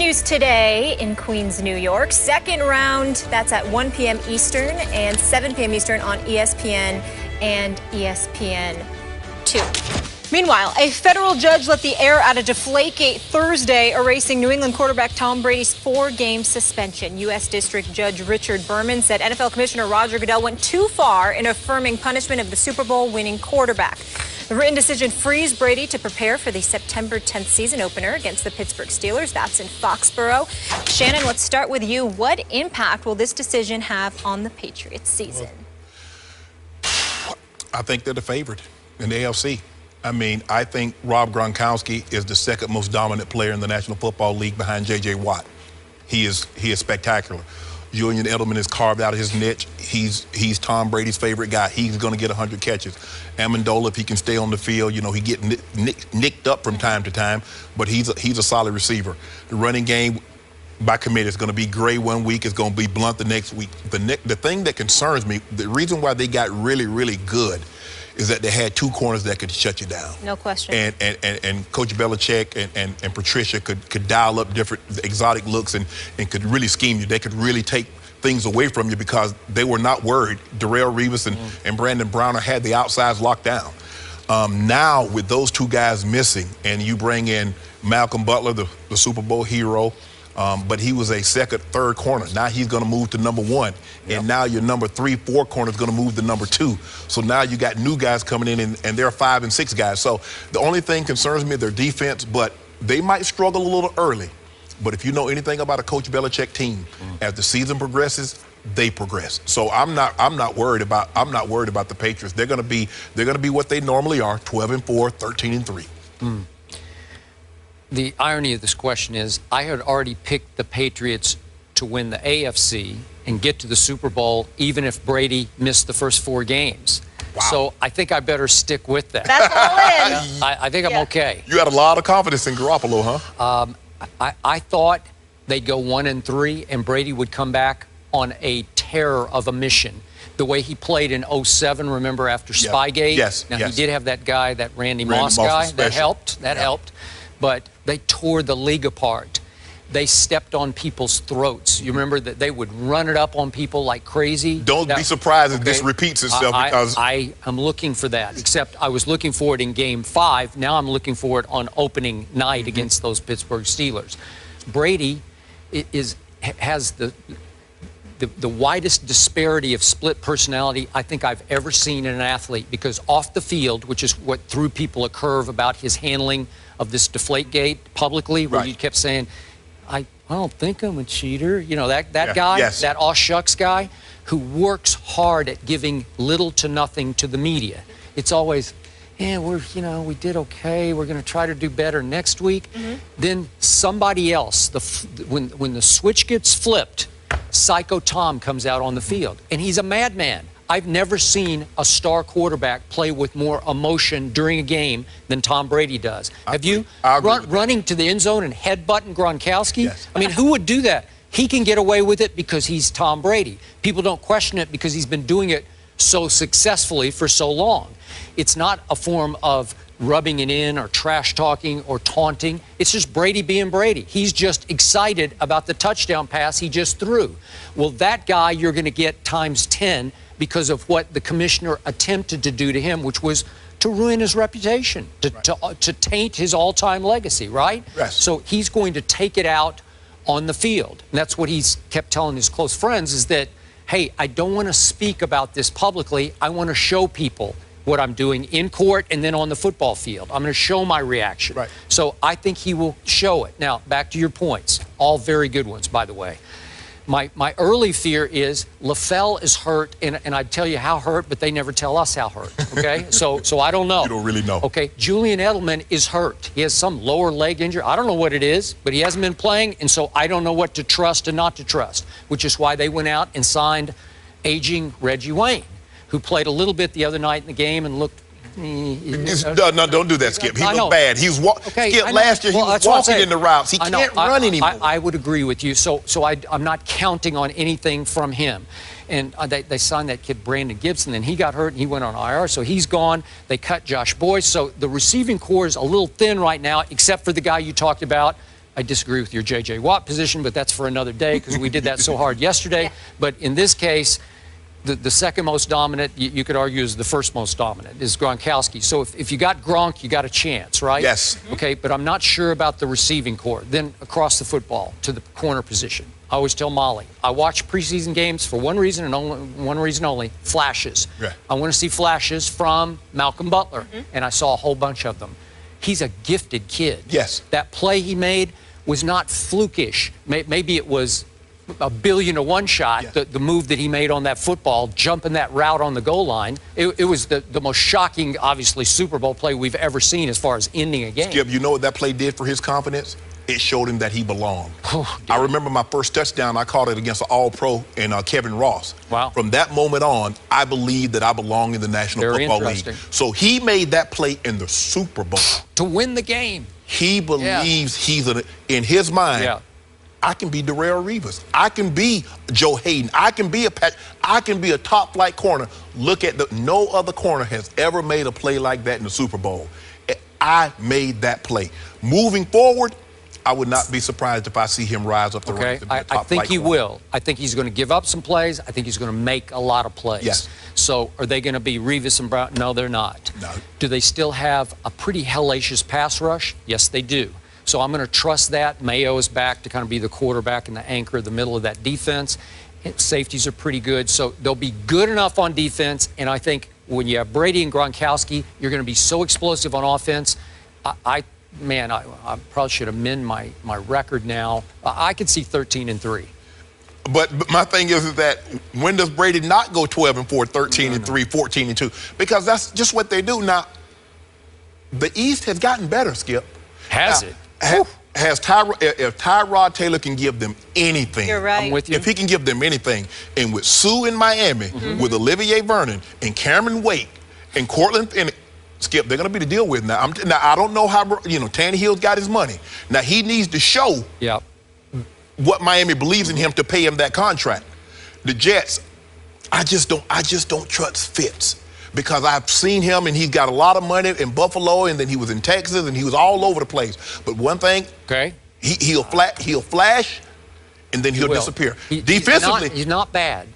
Continues today in Queens, New York. Second round, that's at 1 p.m. Eastern and 7 p.m. Eastern on ESPN and ESPN2. Meanwhile, a federal judge let the air out of Deflategate Thursday, erasing New England quarterback Tom Brady's 4-game suspension. U.S. District Judge Richard Berman said NFL Commissioner Roger Goodell went too far in affirming punishment of the Super Bowl winning quarterback. The written decision frees Brady to prepare for the September 10th season opener against the Pittsburgh Steelers. That's in Foxborough. Shannon, let's start with you. What impact will this decision have on the Patriots season? I think they're the favorite in the AFC. I mean, I think Rob Gronkowski is the second most dominant player in the National Football League behind J.J. Watt. He is spectacular. Julian Edelman has carved out his niche. He's Tom Brady's favorite guy. He's going to get 100 catches. Amendola, if he can stay on the field, you know, he get nicked up from time to time, but he's a solid receiver. The running game by committee is going to be Gray one week, it's going to be Blunt the next week. The thing that concerns me, the reason why they got really, really good is that they had two corners that could shut you down. No question. And Coach Belichick and Patricia could dial up different exotic looks and could really scheme you. They could really take things away from you because they were not worried. Darrelle Revis and Brandon Browner had the outsides locked down. Now, with those two guys missing, and you bring in Malcolm Butler, the Super Bowl hero, but he was a second, third corner. Now he's going to move to number one. Yep. And now your number 3, 4 corner is going to move to number 2. So now you got new guys coming in, and they're 5 and 6 guys. So the only thing concerns me is their defense, but they might struggle a little early. But if you know anything about a Coach Belichick team, as the season progresses, they progress. So I'm not worried about the Patriots. They're going to be what they normally are, 12-4, 13-3. The irony of this question is I had already picked the Patriots to win the AFC and get to the Super Bowl even if Brady missed the first 4 games. Wow. So I think I better stick with that. That's all in. I think I'm okay. You had a lot of confidence in Garoppolo, huh? I thought they'd go 1-3 and Brady would come back on a terror of a mission. The way he played in 2007, remember, after Spygate? Yes. Now, he did have that guy, that Randy Moss guy. That helped. That helped. But they tore the league apart. They stepped on people's throats. You remember that they would run it up on people like crazy? Don't be surprised if this repeats itself. Because I am looking for that, except I was looking for it in Game 5. Now I'm looking for it on opening night against those Pittsburgh Steelers. Brady has the widest disparity of split personality I think I've ever seen in an athlete, because off the field, which is what threw people a curve about his handling of this Deflategate publicly, where you kept saying, I don't think I'm a cheater. You know, that guy, that aw shucks guy, who works hard at giving little to nothing to the media. It's always, yeah, we did okay. We're going to try to do better next week. Then somebody else, when the switch gets flipped, Psycho Tom comes out on the field, and he's a madman. I've never seen a star quarterback play with more emotion during a game than Tom Brady does. Have you? Running to the end zone and headbutting Gronkowski? Yes. I mean, who would do that? He can get away with it because he's Tom Brady. People don't question it because he's been doing it so successfully for so long. It's not a form of rubbing it in or trash talking or taunting. It's just Brady being Brady. He's just excited about the touchdown pass he just threw. Well, that guy you're going to get times 10 because of what the commissioner attempted to do to him, which was to ruin his reputation, to taint his all-time legacy, right? Yes. So he's going to take it out on the field. And that's what he's kept telling his close friends, is that, hey, I don't want to speak about this publicly. I want to show people what I'm doing in court and then on the football field. I'm going to show my reaction. Right. So I think he will show it. Now, back to your points. All very good ones, by the way. My early fear is LaFell is hurt, and I'd tell you how hurt, but they never tell us how hurt, okay? so I don't know. You don't really know. Okay, Julian Edelman is hurt. He has some lower leg injury. I don't know what it is, but he hasn't been playing, and so I don't know what to trust and not to trust, which is why they went out and signed aging Reggie Wayne, who played a little bit the other night in the game and looked... No, don't do that, Skip. He looked bad. Skip, last year he was walking in the routes. He can't run anymore. I would agree with you. So I'm not counting on anything from him. And they signed that kid Brandon Gibson, and he got hurt and he went on IR, so he's gone. They cut Josh Boyce. So the receiving core is a little thin right now, except for the guy you talked about, I disagree with your J.J. Watt position, but that's for another day because we did that so hard yesterday. Yeah. But in this case, the second most dominant, you could argue, is the first most dominant, is Gronkowski. So if you got Gronk, you got a chance, right? Yes. Okay, but I'm not sure about the receiving core. Then across the football to the corner position. I always tell Molly, I watch preseason games for one reason and only one reason only, flashes. Yeah. I want to see flashes from Malcolm Butler, and I saw a whole bunch of them. He's a gifted kid. Yes. That play he made was not flukish. Maybe it was a 1,000,000,000 shot, Yeah. the move that he made on that football, jumping that route on the goal line. It was the most shocking, obviously, Super Bowl play we've ever seen as far as ending a game. Skip, you know what that play did for his confidence? It showed him that he belonged. Oh, I remember my first touchdown, I caught it against an All-Pro and Kevin Ross. Wow. From that moment on, I believed that I belonged in the National Very Football League. interesting. So he made that play in the Super Bowl. To win the game. He believes in his mind, Yeah. I can be Darrelle Revis. I can be Joe Hayden. I can be a top flight corner. Look at no other corner has ever made a play like that in the Super Bowl. I made that play. Moving forward, I would not be surprised if I see him rise up the ranks. I think he will. I think he's going to give up some plays. I think he's going to make a lot of plays. Yes. So are they going to be Revis and Brown? No, they're not. No. Do they still have a pretty hellacious pass rush? Yes, they do. So I'm going to trust that. Mayo is back to kind of be the quarterback and the anchor, the middle of that defense. Safeties are pretty good. So they'll be good enough on defense. And I think when you have Brady and Gronkowski, you're going to be so explosive on offense. I probably should amend my record now. I could see 13-3. But my thing is that when does Brady not go 12-4, 13-3, 14-2? Because that's just what they do. Now, the East has gotten better, Skip. Has now, it? If Tyrod Taylor can give them anything, You're right. I'm with you. If he can give them anything, and with Sue in Miami, with Olivier Vernon and Cameron Wake and Cortland and Skip, they're going to be the deal with now. Now I don't know how Tannehill's got his money. Now he needs to show what Miami believes in him to pay him that contract. The Jets, I just don't trust Fitz. Because I've seen him and he's got a lot of money in Buffalo, and then he was in Texas and he was all over the place. But one thing, he'll flash and then he'll disappear. Defensively, he's not bad,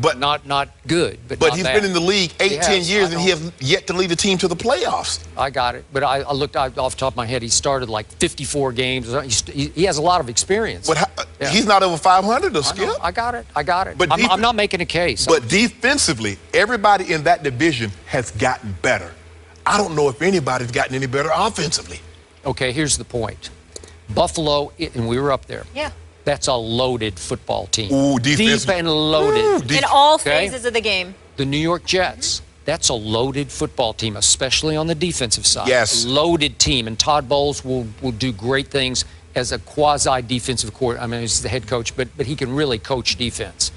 but not good. But he's been in the league 10 years and he has yet to lead the team to the playoffs. I got it. But I looked off the top of my head. He started like 54 games. He has a lot of experience. But he's not over 500 to Skip. I got it. But I'm not making a case. But defensively, everybody in that division has gotten better. I don't know if anybody's gotten any better offensively. Okay, here's the point. Buffalo, and we were up there. Yeah. That's a loaded football team. Ooh, deep and loaded. In all phases of the game. The New York Jets, that's a loaded football team, especially on the defensive side. Yes. Loaded team, and Todd Bowles will do great things as a quasi-defensive coordinator. I mean, he's the head coach, but he can really coach defense.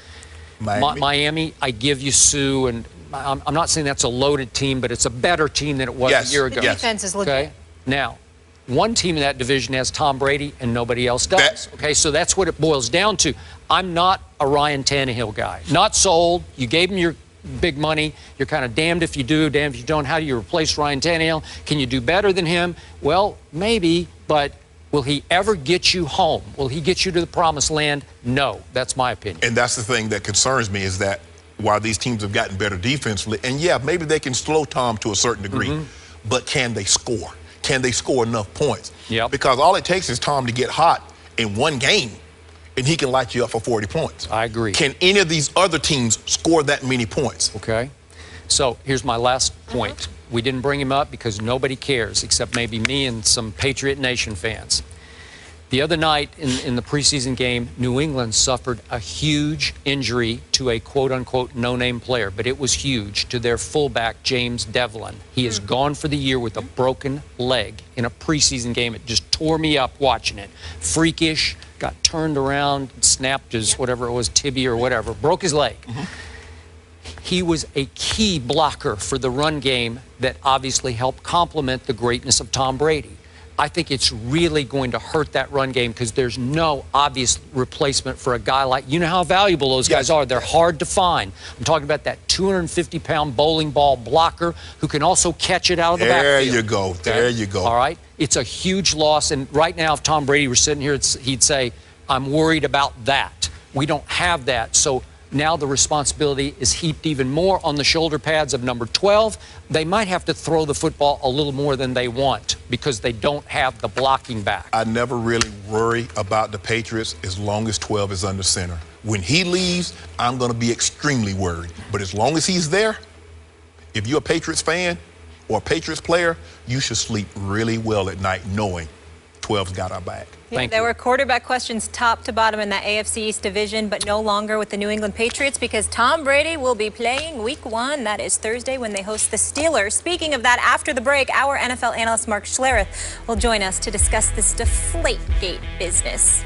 Miami, I give you Sue, and I'm not saying that's a loaded team, but it's a better team than it was a year ago. The defense is legit. Okay? Now, one team in that division has Tom Brady and nobody else does. Okay, so that's what it boils down to. I'm not a Ryan Tannehill guy. Not sold. You gave him your big money. You're kind of damned if you do, damned if you don't. How do you replace Ryan Tannehill? Can you do better than him? Well, maybe, but will he ever get you home? Will he get you to the promised land? No. That's my opinion. And that's the thing that concerns me is that while these teams have gotten better defensively, and yeah, maybe they can slow Tom to a certain degree, but can they score? Can they score enough points? Yep. Because all it takes is Tom to get hot in one game, and he can light you up for 40 points. I agree. Can any of these other teams score that many points? Okay. So here's my last point. We didn't bring him up because nobody cares except maybe me and some Patriot Nation fans. The other night in the preseason game, New England suffered a huge injury to a quote-unquote no-name player, but it was huge, to their fullback, James Devlin. He is gone for the year with a broken leg in a preseason game. It just tore me up watching it. Freakish, got turned around, snapped his whatever it was, tibia or whatever, broke his leg. He was a key blocker for the run game that obviously helped complement the greatness of Tom Brady. I think it's really going to hurt that run game because there's no obvious replacement for a guy like, you know how valuable those guys are. They're hard to find. I'm talking about that 250-pound bowling ball blocker who can also catch it out of the backfield. There you go. Okay? There you go. All right? It's a huge loss. And right now, if Tom Brady were sitting here, he'd say, I'm worried about that. We don't have that. So now the responsibility is heaped even more on the shoulder pads of number 12. They might have to throw the football a little more than they want because they don't have the blocking back. I never really worry about the Patriots as long as 12 is under center. When he leaves, I'm going to be extremely worried. But as long as he's there, if you're a Patriots fan or a Patriots player, you should sleep really well at night knowing 12's got our back. There were quarterback questions top to bottom in that AFC East division, but no longer with the New England Patriots because Tom Brady will be playing Week 1. That is Thursday when they host the Steelers. Speaking of that, after the break, our NFL analyst Mark Schlereth will join us to discuss this Deflategate business.